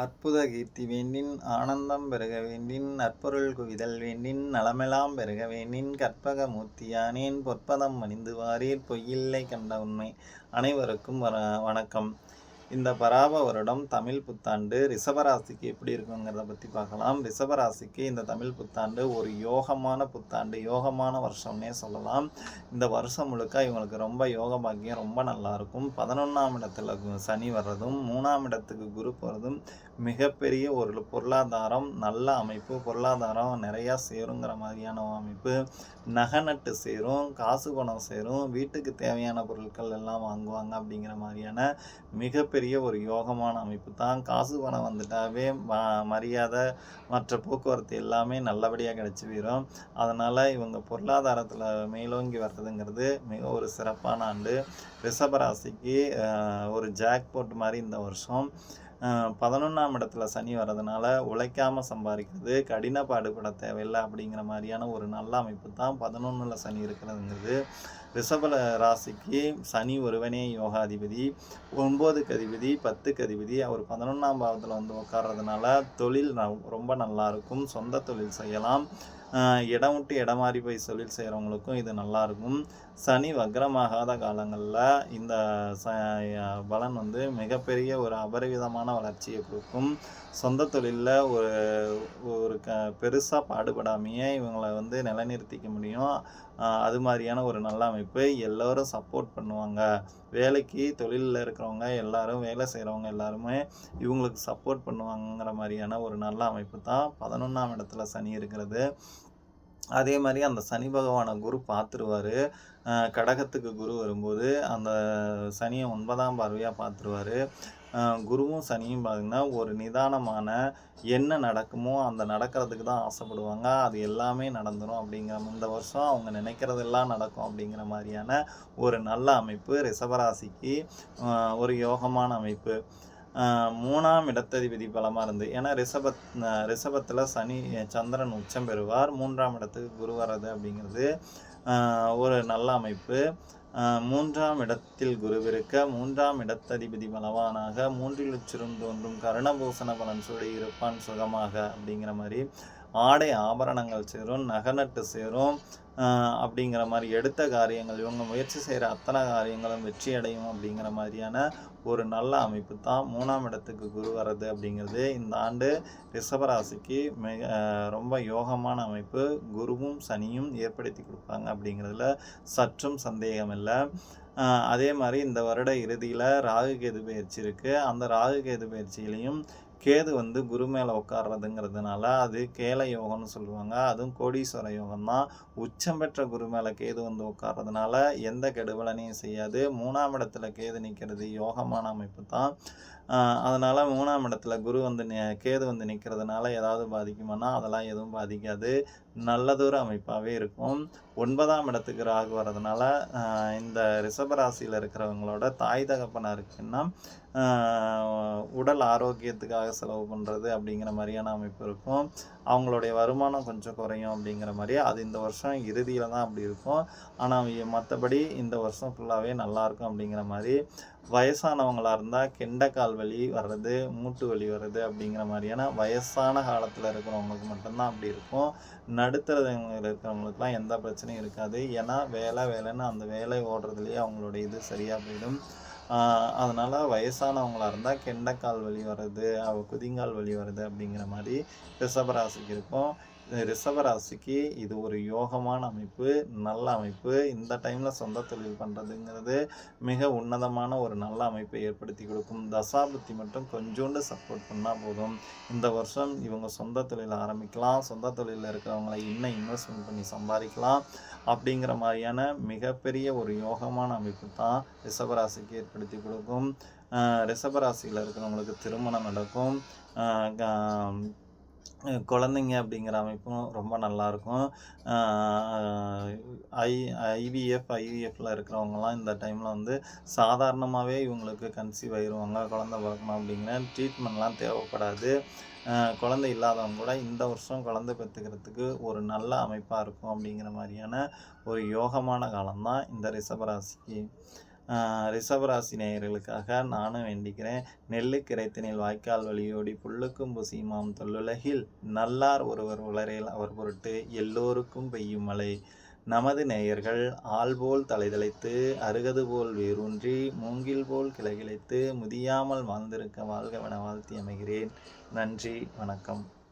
அற்புத கீர்த்தி வேண்டின் ஆனந்தம் பெருக வேண்டின் நற்பொருள் குவிதல் வேண்டின் நலமெலாம் பெருக வேண்டின் கற்பக மூர்த்தியானேன் பொற்பதம் அணிந்து வாரீர் பொய்யில்லை கண்ட உண்மை. அனைவருக்கும் வணக்கம். இந்த பராப வருடம் தமிழ் புத்தாண்டு ரிஷபராசிக்கு எப்படி இருக்குங்கிறத பற்றி பார்க்கலாம். ரிஷபராசிக்கு இந்த தமிழ் புத்தாண்டு ஒரு யோகமான புத்தாண்டு, யோகமான வருஷம்னே சொல்லலாம். இந்த வருஷம் முழுக்க இவங்களுக்கு ரொம்ப யோக பாக்கியம் ரொம்ப நல்லாயிருக்கும். 11ஆம் இடத்துல சனி வர்றதும் 3ஆம் இடத்துக்கு குரு போகிறதும் மிகப்பெரிய ஒரு பொருளாதாரம் நல்ல அமைப்பு. பொருளாதாரம் நிறையா சேருங்கிற மாதிரியான அமைப்பு. நகை சேரும், காசு பணம் சேரும், வீட்டுக்கு தேவையான பொருட்கள் எல்லாம் வாங்குவாங்க அப்படிங்கிற மாதிரியான மிகப்பெரிய ஒரு யோகமான அமைப்பு தான். காசு பணம் வந்துட்டாவே மரியாதை மற்ற போக்குவரத்து எல்லாமே நல்லபடியாக கிடச்சி போயிடும். அதனால் இவங்க பொருளாதாரத்தில் மேலோங்கி வர்றதுங்கிறது மிக ஒரு சிறப்பான ஆண்டு. ரிஷபராசிக்கு ஒரு ஜாக்பாட் மாதிரி இந்த வருஷம். 11ஆம் இடத்துல சனி வர்றதுனால உழைக்காமல் சம்பாதிக்கிறது, கடின பாடுபட தேவையில்லை அப்படிங்கிற மாதிரியான ஒரு நல்ல அமைப்பு தான் 11ல் சனி இருக்கிறதுங்கிறது. ரிஷப ராசிக்கு சனி ஒருவனே யோகாதிபதி, 9க்கு அதிபதி, 10க்கு அதிபதி. அவர் 11ஆம் பாவத்தில் வந்து உட்கார்றதுனால தொழில் ரொம்ப நல்லாயிருக்கும். சொந்த தொழில் செய்யலாம். இடம் விட்டு இடம் மாறி போய் தொழில் செய்கிறவங்களுக்கும் இது நல்லாயிருக்கும். சனி வக்ரமாகாத காலங்களில் இந்த பலன் வந்து மிகப்பெரிய ஒரு அபரிவிதமான வளர்ச்சியை கொடுக்கும். சொந்த தொழிலில் ஒரு பெருசாக பாடுபடாமையே இவங்களை வந்து நிலைநிறுத்திக்க முடியும். அது மாதிரியான ஒரு நல்ல அமைப்பு. எல்லோரும் சப்போர்ட் பண்ணுவாங்க. வேலைக்கு தொழிலில் இருக்கிறவங்க எல்லாரும், வேலை செய்கிறவங்க எல்லாருமே இவங்களுக்கு சப்போர்ட் பண்ணுவாங்கிற மாதிரியான ஒரு நல்ல அமைப்பு தான் 11ஆம் இடத்துல சனி இருக்கிறது. அதே மாதிரி அந்த சனி பகவானை குரு பார்த்துருவார். கடகத்துக்கு குரு வரும்போது அந்த சனியை 9ஆம் பார்வையாக பார்த்துருவார். குருவும் சனியும் பார்த்திங்கன்னா ஒரு நிதானமான என்ன நடக்குமோ அந்த நடக்கிறதுக்கு தான் ஆசைப்படுவாங்க. அது எல்லாமே நடந்துடும் அப்படிங்கிற இந்த வருஷம் அவங்க நினைக்கிறதெல்லாம் நடக்கும் அப்படிங்கிற மாதிரியான ஒரு நல்ல அமைப்பு. ரிஷபராசிக்கு ஒரு யோகமான அமைப்பு. 3ஆம் இடத்ததிபதி பலமாக இருந்து, ஏன்னா ரிஷபத்தில் சனி சந்திரன் உச்சம் பெறுவார். 3ஆம் இடத்துக்கு குரு வர்றது அப்படிங்கிறது ஒரு நல்ல அமைப்பு. 3ஆம் இடத்தில் குருவிருக்க 3ஆம் இடத்ததிபதி பலவானாக 3ல் உச்சிரும் தோன்றும் கருணபூசண பலன் சொல்லி இருப்பான் சுகமாக அப்படிங்கிற மாதிரி ஆடை ஆபரணங்கள் சேரும், நகநட்டு சேரும் அப்படிங்கிற மாதிரி எடுத்த காரியங்கள் இவங்க முயற்சி செய்கிற அத்தனை காரியங்களும் வெற்றி அடையும் அப்படிங்கிற மாதிரியான ஒரு நல்ல அமைப்பு தான் 3ஆம் இடத்துக்கு குரு வர்றது அப்படிங்கிறது. இந்த ஆண்டு ரிஷபராசிக்கு ரொம்ப யோகமான அமைப்பு. குருவும் சனியும் ஏற்படுத்தி கொடுப்பாங்க அப்படிங்கிறதுல சற்றும் சந்தேகம் இல்லை. அதே மாதிரி இந்த வருட இறுதியில் ராகு கேது பயிற்சி இருக்குது. அந்த ராகு கேது பயிற்சியிலையும் கேது வந்து குரு மேலே உட்கார்றதுங்கிறதுனால அது கேல யோகம்னு சொல்லுவாங்க. அதுவும் கோடீஸ்வர யோகம் தான். உச்சம் பெற்ற குரு மேலே கேது வந்து உட்கார்றதுனால எந்த கெடுபலனையும் செய்யாது. 3ஆம் இடத்துல கேது நிற்கிறது யோகமான அமைப்பு தான். அதனால் 3ஆம் இடத்துல கேது வந்து நிற்கிறதுனால ஏதாவது பாதிக்குமானா அதெல்லாம் எதுவும் பாதிக்காது. நல்லதொரு அமைப்பாகவே இருக்கும். 9ஆம் இடத்துக்கு ராகு வர்றதுனால இந்த ரிஷபராசியில் இருக்கிறவங்களோட தாய் தகப்பனாருக்குன்னா உடல் ஆரோக்கியத்துக்காக செலவு பண்ணுறது அப்படிங்கிற மாதிரியான அமைப்பு இருக்கும். அவங்களுடைய வருமானம் கொஞ்சம் குறையும் அப்படிங்கிற மாதிரி அது இந்த வருஷம் இறுதியில் தான் அப்படி இருக்கும். ஆனால் மற்றபடி இந்த வருஷம் ஃபுல்லாகவே நல்லாயிருக்கும் அப்படிங்கிற மாதிரி. வயசானவங்களாக இருந்தால் கெண்டைக்கால் வலி வர்றது, மூட்டு வலி வர்றது அப்படிங்கிற மாதிரியான வயசான காலத்தில் இருக்கிறவங்களுக்கு மட்டும்தான் அப்படி இருக்கும். நடுத்தரவங்க இருக்கிறவங்களுக்குலாம் எந்த பிரச்சனையும் இருக்காது. ஏன்னா வேலைன்னு அந்த வேலை ஓடுறதுலேயே அவங்களுடைய இது சரியாக போயிடும். அதனால் வயசானவங்களாக இருந்தால் கெண்டைக்கால் வலி வர்றது, குதிங்கால் வலி வருது அப்படிங்கிற மாதிரி ரிஷபராசிக்கு இருக்கும். ரிஷபராசிக்கு இது ஒரு யோகமான அமைப்பு, நல்ல அமைப்பு. இந்த டைமில் சொந்த தொழில் பண்ணுறதுங்கிறது மிக உன்னதமான ஒரு நல்ல அமைப்பை ஏற்படுத்தி கொடுக்கும். தசாபுத்தி மட்டும் கொஞ்சோண்டு சப்போர்ட் பண்ணால் போதும். இந்த வருஷம் இவங்க சொந்த தொழில் ஆரம்பிக்கலாம். சொந்த தொழிலில் இருக்கிறவங்களை இன்னும் இன்வெஸ்ட்மெண்ட் பண்ணி சம்பாதிக்கலாம் அப்படிங்கிற மாதிரியான மிகப்பெரிய ஒரு யோகமான அமைப்பு தான் ரிஷபராசிக்கு ஏற்படுத்தி கொடுக்கும். ரிஷபராசியில் இருக்கிறவங்களுக்கு திருமணம் நடக்கும். குழந்தைங்க அப்படிங்கிற அமைப்பும் ரொம்ப நல்லாயிருக்கும். ஐவிஎஃப்ல இருக்கிறவங்கலாம் இந்த டைமில் வந்து சாதாரணமாகவே இவங்களுக்கு கன்சீவ் ஆகிடுவாங்க. குழந்தை பிறக்கணும் அப்படிங்கிற ட்ரீட்மெண்ட்லாம் தேவைப்படாது. குழந்தை இல்லாதவங்க கூட இந்த வருஷம் குழந்தை பெற்றுக்கிறதுக்கு ஒரு நல்ல அமைப்பாக இருக்கும் அப்படிங்கிற மாதிரியான ஒரு யோகமான காலம்தான் இந்த ரிஷபராசிக்கு. ரிஷபராசி நேயர்களுக்காக நானும் வேண்டிக்கிறேன். நெல்லுக்கு இறைத்தனில் வாய்க்கால் வழியோடி புல்லுக்கும் புசியுமாம் தொல்லுலகில் நல்லார் ஒருவர் உளரேல் அவர் பொருட்டு எல்லோருக்கும் பெய்யும் மழை. நமது நேயர்கள் ஆள்போல் தலைதலைத்து அருகது போல் வேரூன்றி மூங்கில் போல் கிளைகிளைத்து முதியாமல் வாழ்ந்திருக்க வாழ்கவென வாழ்த்தி அமைகிறேன். நன்றி, வணக்கம்.